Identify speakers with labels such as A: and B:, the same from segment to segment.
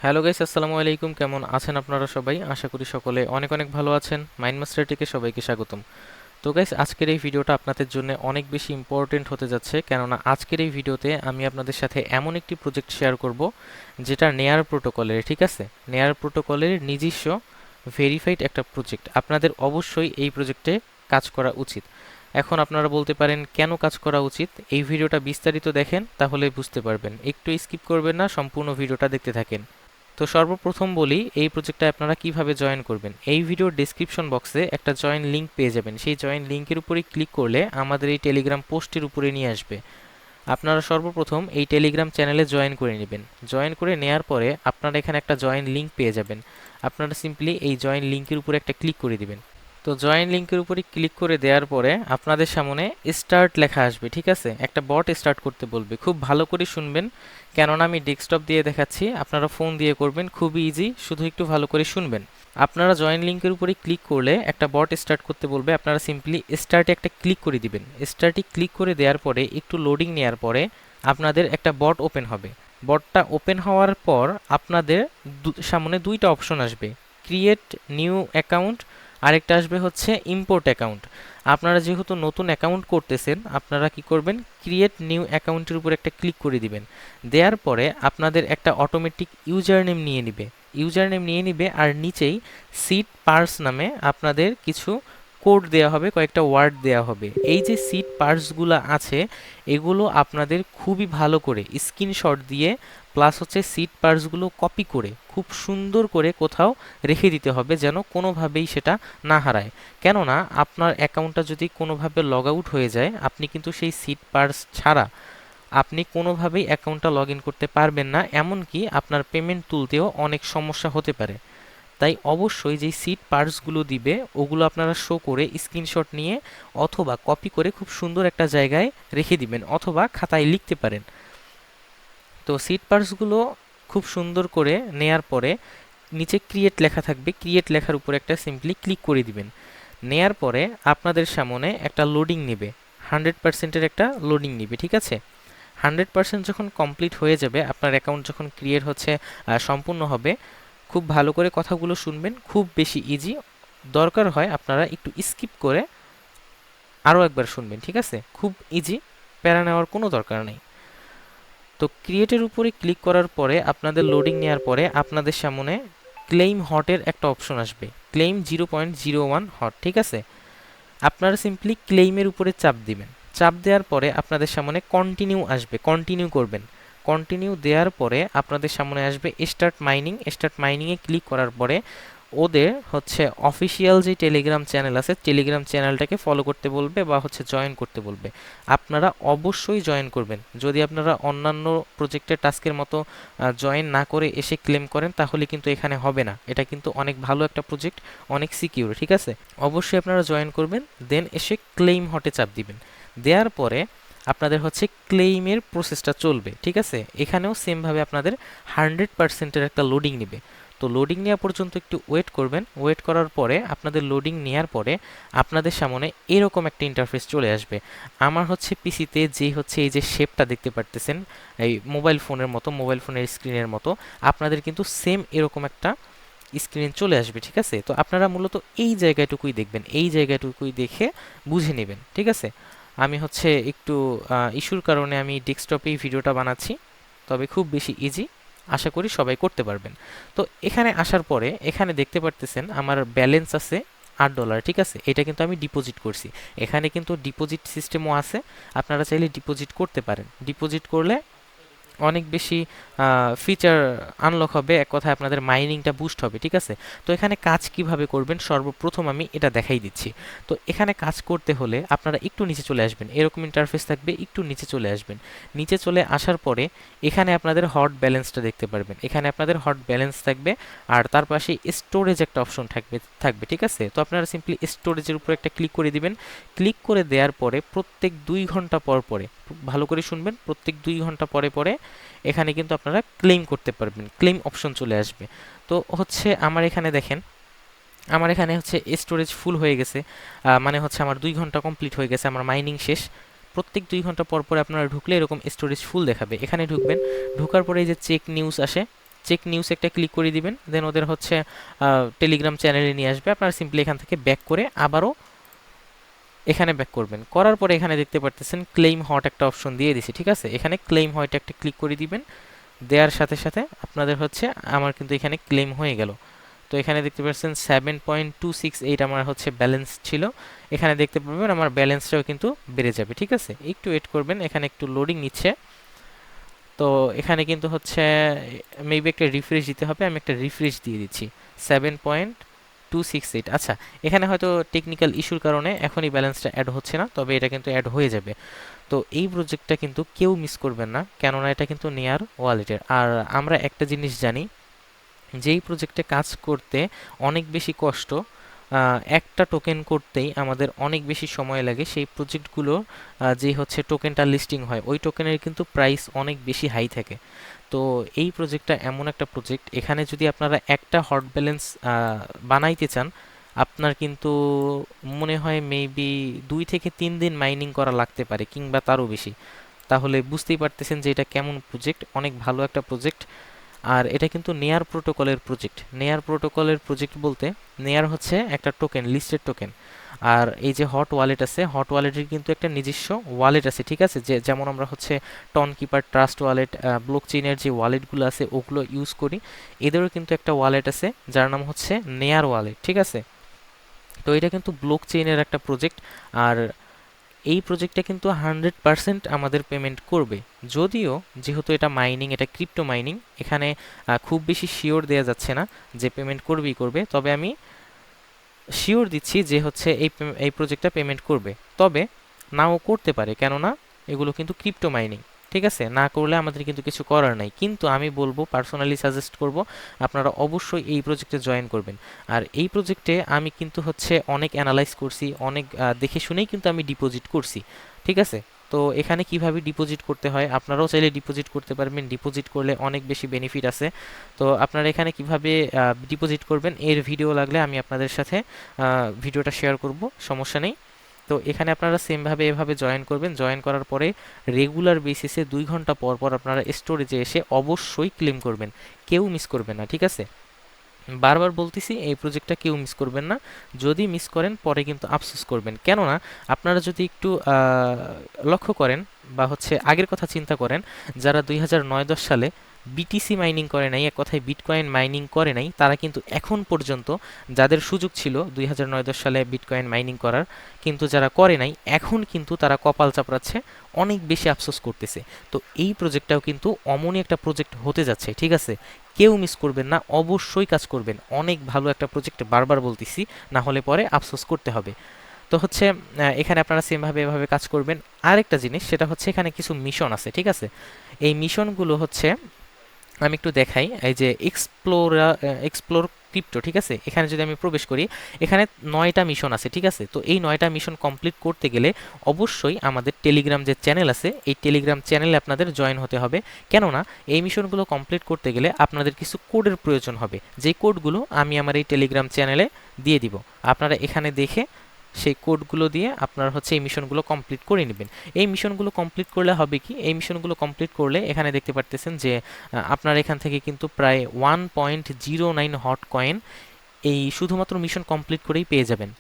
A: Hello guys, আসসালামু আলাইকুম। কেমন আছেন আপনারা সবাই? আশা করি সকলে অনেক অনেক ভালো আছেন। মাইন্ড মাস্টার টেকে সবাইকে স্বাগতম। তো গাইস, আজকের এই ভিডিওটা আপনাদের জন্য অনেক বেশি ইম্পর্টেন্ট হতে যাচ্ছে, কেননা আজকের এই ভিডিওতে আমি আপনাদের সাথে এমন একটি প্রজেক্ট শেয়ার করব যেটা নেয়ার প্রোটোকলের, ঠিক আছে? নেয়ার প্রোটোকলের নিজস্ব ভেরিফাইড একটা প্রজেক্ট। আপনাদের অবশ্যই এই প্রজেক্টে কাজ করা উচিত। এখন আপনারা বলতে পারেন কেন কাজ করা উচিত? এই ভিডিওটা বিস্তারিত দেখেন, তাহলে বুঝতে পারবেন। একটু স্কিপ করবেন না, সম্পূর্ণ ভিডিওটা দেখতে থাকেন। তো সর্বপ্রথম বলি এই প্রজেক্টে আপনারা কিভাবে জয়েন করবেন। এই ভিডিওর ডেসক্রিপশন বক্সে একটা জয়েন লিংক পেয়ে যাবেন। সেই জয়েন লিংকের উপরে ক্লিক করলে আমাদের এই টেলিগ্রাম পোস্টের উপরে নিয়ে আসবে। আপনারা সর্বপ্রথম এই টেলিগ্রাম চ্যানেলে জয়েন করে নেবেন। জয়েন করে নেওয়ার পরে আপনারা এখানে একটা জয়েন লিংক পেয়ে যাবেন। আপনারা সিম্পলি এই জয়েন লিংকের উপরে একটা ক্লিক করে দিবেন। তো জয়েন লিংকের উপরে ক্লিক করে দেওয়ার পরে আপনাদের সামনে স্টার্ট লেখা আসবে, ঠিক আছে? একটা বট স্টার্ট করতে বলবে। খুব ভালো করে শুনবেন, কেননা আমি ডেস্কটপ দিয়ে দেখাচ্ছি, আপনারা ফোন দিয়ে করবেন, খুবই ইজি, শুধু একটু ভালো করে শুনবেন। আপনারা জয়েন লিংকের উপরে ক্লিক করলে একটা বট স্টার্ট করতে বলবে। আপনারা সিম্পলি স্টার্টে একটা ক্লিক করে দিবেন। স্টার্টে ক্লিক করে দেওয়ার পরে একটু লোডিং নেওয়ার পরে আপনাদের একটা বট ওপেন হবে। বটটা ওপেন হওয়ার পর আপনাদের সামনে দুইটা অপশন আসবে, ক্রিয়েট নিউ অ্যাকাউন্ট, আরেকটা আসবে হচ্ছে ইম্পোর্ট অ্যাকাউন্ট। আপনারা যেহেতু নতুন অ্যাকাউন্ট করতেছেন, আপনারা কি করবেন, ক্রিয়েট নিউ অ্যাকাউন্টের উপর একটা ক্লিক করে দিবেন। দেওয়ার পরে আপনাদের একটা অটোমেটিক ইউজার নেম নিয়ে নিবে। ইউজার নেম নিয়ে নিবে আর নিচেই সিট পার্স নামে আপনাদের কিছু কোড দেওয়া হবে, কয়েকটা ওয়ার্ড দেওয়া হবে। এই যে সিট পার্সগুলো আছে, এগুলো আপনাদের খুবই ভালো করে স্ক্রিনশট দিয়ে প্লাস হচ্ছে সিট পার্সগুলো কপি করে খুব সুন্দর করে কোথাও রেখে দিতে হবে, যেন কোনোভাবেই সেটা না হারায়। কেননা আপনার অ্যাকাউন্টটা যদি কোনোভাবে লগ আউট হয়ে যায়, আপনি কিন্তু সেই সিট পার্স ছাড়া আপনি কোনোভাবেই অ্যাকাউন্টটা লগ ইন করতে পারবেন না, এমনকি আপনার পেমেন্ট তুলতেও অনেক সমস্যা হতে পারে। তাই অবশ্যই যেই সিট পার্টসগুলো দিবে ওগুলো আপনারা শো করে স্ক্রিনশট নিয়ে অথবা কপি করে খুব সুন্দর একটা জায়গায় রেখে দিবেন, অথবা খাতায় লিখতে পারেন। তো সিট পার্টসগুলো খুব সুন্দর করে নেয়ার পরে নিচে ক্রিয়েট লেখা থাকবে, ক্রিয়েট লেখার উপরে একটা সিম্পলি ক্লিক করে দিবেন। নেয়ার পরে আপনাদের সামনে একটা লোডিং নেবে, 100%-এর একটা লোডিং নেবে, ঠিক আছে? 100% যখন কমপ্লিট হয়ে যাবে, আপনার অ্যাকাউন্ট যখন ক্রিয়েট হচ্ছে সম্পূর্ণ হবে, খুব ভালো করে কথাগুলো শুনবেন, খুব বেশি ইজি। দরকার হয় আপনারা একটু স্কিপ করে আরও একবার শুনবেন, ঠিক আছে? খুব ইজি, প্যারা নেওয়ার কোনো দরকার নেই। তো ক্রিয়েটের উপরে ক্লিক করার পরে আপনাদের লোডিং নেওয়ার পরে আপনাদের সামনে ক্লেইম হটের একটা অপশন আসবে, ক্লেইম 0.01 হট, ঠিক আছে? আপনারা সিম্পলি ক্লেইমের উপরে চাপ দিবেন। চাপ দেওয়ার পরে আপনাদের সামনে কন্টিনিউ আসবে, কন্টিনিউ করবেন। কন্টিনিউ দেওয়ার পরে আপনাদের সামনে আসবে স্টার্ট মাইনিং। স্টার্ট মাইনিংয়ে ক্লিক করার পরে ওদের হচ্ছে অফিসিয়াল যে টেলিগ্রাম চ্যানেল আছে, টেলিগ্রাম চ্যানেলটাকে ফলো করতে বলবে বা হচ্ছে জয়েন করতে বলবে। আপনারা অবশ্যই জয়েন করবেন। যদি আপনারা অন্যান্য প্রজেক্টের টাস্কের মতো জয়েন না করে এসে ক্লেম করেন, তাহলে কিন্তু এখানে হবে না। এটা কিন্তু অনেক ভালো একটা প্রজেক্ট, অনেক সিকিউর, ঠিক আছে? অবশ্যই আপনারা জয়েন করবেন, দেন এসে ক্লেইম হটে চাপ দিবেন। দেওয়ার পরে আপনাদের হচ্ছে ক্লেইমের প্রসেসটা চলবে, ঠিক আছে? এখানেও সেমভাবে আপনাদের 100%-এর একটা লোডিং নেবে। তো লোডিং নেওয়া পর্যন্ত একটু ওয়েট করবেন। ওয়েট করার পরে আপনাদের লোডিং নেওয়ার পরে আপনাদের সামনে এরকম একটা ইন্টারফেস চলে আসবে। আমার হচ্ছে পিসিতে যে হচ্ছে এই যে শেপটা দেখতে পারতেছেন, এই মোবাইল ফোনের মতো, মোবাইল ফোনের স্ক্রিনের মতো, আপনাদের কিন্তু সেম এরকম একটা স্ক্রিন চলে আসবে, ঠিক আছে? তো আপনারা মূলত এই জায়গাটুকুই দেখবেন, এই জায়গাটুকুই দেখে বুঝে নেবেন, ঠিক আছে? আমি হচ্ছে একটু ইস্যুর কারণে আমি ডেস্কটপেই ভিডিওটা বানাচ্ছি, তবে খুব বেশি ইজি, আশা করি সবাই করতে পারবেন। তো এখানে আসার পরে এখানে দেখতে পারতেছেন আমার ব্যালেন্স আছে $8, ঠিক আছে? এটা কিন্তু আমি ডিপোজিট করছি। এখানে কিন্তু ডিপোজিট সিস্টেমও আছে, আপনারা চাইলে ডিপোজিট করতে পারেন। ডিপোজিট করলে অনেক বেশি ফিচার আনলক হবে, এক কথায় আপনাদের মাইনিংটা বুস্ট হবে, ঠিক আছে? তো এখানে কাজ কিভাবে করবেন সর্বপ্রথম আমি এটা দেখাই দিচ্ছি। তো এখানে কাজ করতে হলে আপনারা একটু নিচে চলে আসবেন, এরকম ইন্টারফেস থাকবে, একটু নিচে চলে আসবেন। নিচে চলে আসার পরে এখানে আপনাদের হট ব্যালেন্সটা দেখতে পারবেন, এখানে আপনাদের হট ব্যালেন্স থাকবে, আর তার পাশে স্টোরেজ একটা অপশন থাকবে, ঠিক আছে? তো আপনারা সিম্পলি স্টোরেজের উপর একটা ক্লিক করে দিবেন। ক্লিক করে দেওয়ার পরে প্রত্যেক 2 ঘন্টা পর পরে, ভালো করে শুনবেন, প্রত্যেক 2 ঘন্টা পরে পরে এখানে কিন্তু আপনারা ক্লেম করতে পারবেন, ক্লেম অপশন চলে আসবে। তো হচ্ছে আমার এখানে দেখেন, আমার এখানে হচ্ছে স্টোরেজ ফুল হয়ে গেছে, মানে হচ্ছে আমার 2 ঘন্টা কমপ্লিট হয়ে গেছে, আমার মাইনিং শেষ। প্রত্যেক 2 ঘন্টা পর পরে আপনারা ঢুকলে এরকম স্টোরেজ ফুল দেখাবে, এখানে ঢুকবেন। ঢোকার পরে এই যে চেক নিউজ আসে, চেক নিউজ একটা ক্লিক করে দিবেন, দেন ওদের হচ্ছে টেলিগ্রাম চ্যানেলে নিয়ে আসবে। আপনারা সিম্পলি এখান থেকে ব্যাক করে আবারও এখানে ব্যাক করবেন, করার পরে এখানে দেখতে পারতেছেন ক্লেইম হট একটা অপশন দিয়ে দিছি, ঠিক আছে। এখানে ক্লেইম হট একটা ক্লিক করে দিবেন, দেওয়ার সাথে সাথে আপনাদের হচ্ছে আমার কিন্তু এখানে ক্লেম হয়ে গেল। তো এখানে দেখতে পাচ্ছেন 7.268 আমার হচ্ছে ব্যালেন্স ছিল। এখানে দেখতে পাবেন আমার ব্যালেন্সটাও কিন্তু বেড়ে যাবে, ঠিক আছে। একটু ওয়েট করবেন, এখানে একটু লোডিং নিচ্ছে। তো এখানে কিন্তু হচ্ছে মেবি একটা রিফ্রেশ দিতে হবে, আমি একটা রিফ্রেশ দিয়ে দিচ্ছি 7.268। আচ্ছা, এখানে হয়তো টেকনিক্যাল ইস্যুর কারণে এখনই ব্যালেন্সটা অ্যাড হচ্ছে না, তবে এটা কিন্তু অ্যাড হয়ে যাবে। তো এই প্রজেক্টটা কিন্তু কেউ মিস করবেন না, কেননা এটা কিন্তু নেয়ার ওয়ালেটের। আর আমরা একটা জিনিস জানি, যেই প্রজেক্টে কাজ করতে অনেক বেশি কষ্ট, একটা টোকেন করতেই আমাদের অনেক বেশি সময় লাগে, সেই প্রজেক্টগুলো যে হচ্ছে টোকেনটা লিস্টিং হয় ওই টোকেনের কিন্তু প্রাইস অনেক বেশি হাই থাকে। তো এই প্রজেক্টটা এমন একটা প্রজেক্ট, এখানে যদি আপনারা একটা হট ব্যালেন্স বানাইতে চান, আপনার কিন্তু মনে হয় মেবি 2 থেকে 3 দিন মাইনিং করা লাগতে পারে, কিংবা তারও বেশি। তাহলে বুঝতেই পারতেছেন যে এটা কেমন প্রজেক্ট, অনেক ভালো একটা প্রজেক্ট। আর এটা কিন্তু নেয়ার প্রোটোকলের প্রজেক্ট। নেয়ার প্রোটোকলের প্রজেক্ট বলতে, নেয়ার হচ্ছে একটা টোকেন, লিস্টেড টোকেন। আর এই যে হট ওয়ালেট আছে, হট ওয়ালেটের কিন্তু একটা নিজস্ব ওয়ালেট আছে, ঠিক আছে। যে যেমন আমরা হচ্ছে Tonkeeper, Trust wallet, block চেইনের যে ওয়ালেটগুলো আছে ওগুলো ইউজ করি, এদেরও কিন্তু একটা ওয়ালেট আছে যার নাম হচ্ছে নেয়ার ওয়ালেট, ঠিক আছে। তো এটা কিন্তু ব্লক চেইনের একটা প্রজেক্ট। আর এই প্রজেক্টটা কিন্তু 100% আমাদের পেমেন্ট করবে, যদিও যেহেতু এটা মাইনিং, এটা ক্রিপ্টো মাইনিং, এখানে খুব বেশি শিওর দেওয়া যাচ্ছে না যে পেমেন্ট করবেই করবে। তবে আমি শিওর দিচ্ছি যে হচ্ছে এই প্রজেক্টটা পেমেন্ট করবে, তবে নাও করতে পারে, কেননা এগুলো কিন্তু ক্রিপ্টো মাইনিং, ঠিক আছে। না করলে আমাদের কিন্তু কিছু করার নাই, কিন্তু আমি বলবো, পার্সোনালি সাজেস্ট করব আপনারা অবশ্যই এই প্রজেক্টে জয়েন করবেন। আর এই প্রজেক্টে আমি কিন্তু হচ্ছে অনেক অ্যানালাইজ করছি, অনেক দেখে শুনেই কিন্তু আমি ডিপোজিট করছি, ঠিক আছে। তো এখানে কিভাবে ডিপোজিট করতে হয়, আপনারাও চাইলে ডিপোজিট করতে পারবেন, ডিপোজিট করলে অনেক বেশি বেনিফিট আছে। তো আপনারা এখানে কিভাবে ডিপোজিট করবেন এর ভিডিও লাগলে আমি আপনাদের সাথে ভিডিওটা শেয়ার করব, সমস্যা নেই। তো এখানে আপনারা সেমভাবে এভাবে জয়েন করবেন, জয়েন করার পরে রেগুলার বেসিসে 2 ঘন্টা পর পর আপনারা স্টোরেজে এসে অবশ্যই ক্লেম করবেন, কেউ মিস করবেন না, ঠিক আছে। বারবার বলতেছি, এই প্রজেক্টটা কেউ মিস করবেন না। যদি মিস করেন পরে কিন্তু আফসোস করবেন, কেননা আপনারা যদি একটু লক্ষ্য করেন বা হচ্ছে আগের কথা চিন্তা করেন, যারা 2009-10 সালে বিটিসি মাইনিং করে নাই, এক কথায় বিটকয়েন মাইনিং করে নাই, তারা কিন্তু এখন পর্যন্ত, যাদের সুযোগ ছিল 2009-10 সালে বিটকয়েন মাইনিং করার, কিন্তু যারা করে নাই এখন কিন্তু তারা কপাল চাপড়াচ্ছে, অনেক বেশি আফসোস করতেছে। তো এই প্রজেক্টটাও কিন্তু অমনই একটা প্রজেক্ট হতে যাচ্ছে, ঠিক আছে। কেউ মিস করবেন না, অবশ্যই কাজ করবেন, অনেক ভালো একটা প্রজেক্ট, বারবার বলতেছি, না হলে পরে আফসোস করতে হবে। তো হচ্ছে এখানে আপনারা সেমভাবে এভাবে কাজ করবেন। আরেকটা জিনিস, সেটা হচ্ছে এখানে কিছু মিশন আছে, ঠিক আছে। এই মিশনগুলো হচ্ছে আমি একটু দেখাই, এই যে এক্সপ্লোর ক্রিপ্টো, ঠিক আছে। এখানে যদি আমি প্রবেশ করি, এখানে 9টা মিশন আছে, ঠিক আছে। তো এই 9টা মিশন কমপ্লিট করতে গেলে অবশ্যই আমাদের টেলিগ্রাম যে চ্যানেল আছে, এই টেলিগ্রাম চ্যানেলে আপনাদের জয়েন হতে হবে, কেননা এই মিশনগুলো কমপ্লিট করতে গেলে আপনাদের কিছু কোডের প্রয়োজন হবে, যে কোডগুলো আমি আমার এই টেলিগ্রাম চ্যানেলে দিয়ে দিব। আপনারা এখানে দেখে সেই কোডগুলো দিয়ে আপনারা হচ্ছে এই মিশনগুলো কমপ্লিট করে নেবেন। এই মিশনগুলো কমপ্লিট করলে হবে কি, এই মিশনগুলো কমপ্লিট করলে এখানে দেখতে পারতেছেন যে আপনার এখান থেকে কিন্তু প্রায় 1.09 হট কয়েন এই শুধুমাত্র মিশন কমপ্লিট করেই পেয়ে যাবেন।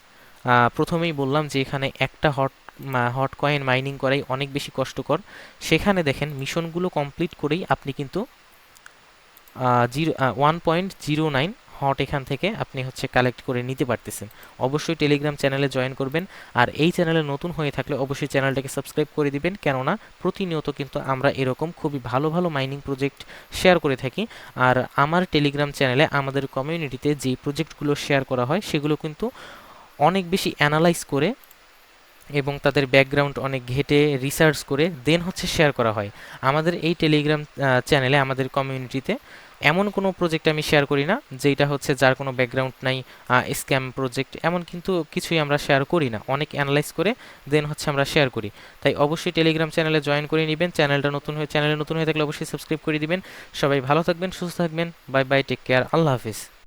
A: প্রথমেই বললাম যে এখানে একটা হট কয়েন মাইনিং করাই অনেক বেশি কষ্টকর, সেখানে দেখেন মিশনগুলো কমপ্লিট করেই আপনি কিন্তু 1.09 হট এখান থেকে আপনি হচ্ছে কালেক্ট করে নিতে পারতেছেন। অবশ্যই টেলিগ্রাম চ্যানেলে জয়েন করবেন, আর এই চ্যানেলে নতুন হয়ে থাকলে অবশ্যই চ্যানেলটাকে সাবস্ক্রাইব করে দিবেন, কেননা প্রতিনিয়ত কিন্তু আমরা এরকম খুবই ভালো ভালো মাইনিং প্রজেক্ট শেয়ার করে থাকি। আর আমার টেলিগ্রাম চ্যানেলে আমাদের কমিউনিটিতে যে প্রজেক্টগুলো শেয়ার করা হয় সেগুলো কিন্তু অনেক বেশি অ্যানালাইজ করে এবং তাদের ব্যাকগ্রাউন্ড অনেক ঘেটে রিসার্চ করে দেন হচ্ছে শেয়ার করা হয়। আমাদের এই টেলিগ্রাম চ্যানেলে, আমাদের কমিউনিটিতে এমন কোনো প্রজেক্ট আমি শেয়ার করি না যেটা হচ্ছে যার কোনো ব্যাকগ্রাউন্ড নাই, স্ক্যাম প্রজেক্ট, এমন কিন্তু কিছুই আমরা শেয়ার করি না, অনেক অ্যানালাইজ করে দেন হচ্ছে আমরা শেয়ার করি। তাই অবশ্যই টেলিগ্রাম চ্যানেলে জয়েন করে নেবেন, চ্যানেলে নতুন হয়ে থাকলে অবশ্যই সাবস্ক্রাইব করে দিবেন। সবাই ভালো থাকবেন, সুস্থ থাকবেন, বাই বাই, টেক কেয়ার, আল্লাহ হাফিজ।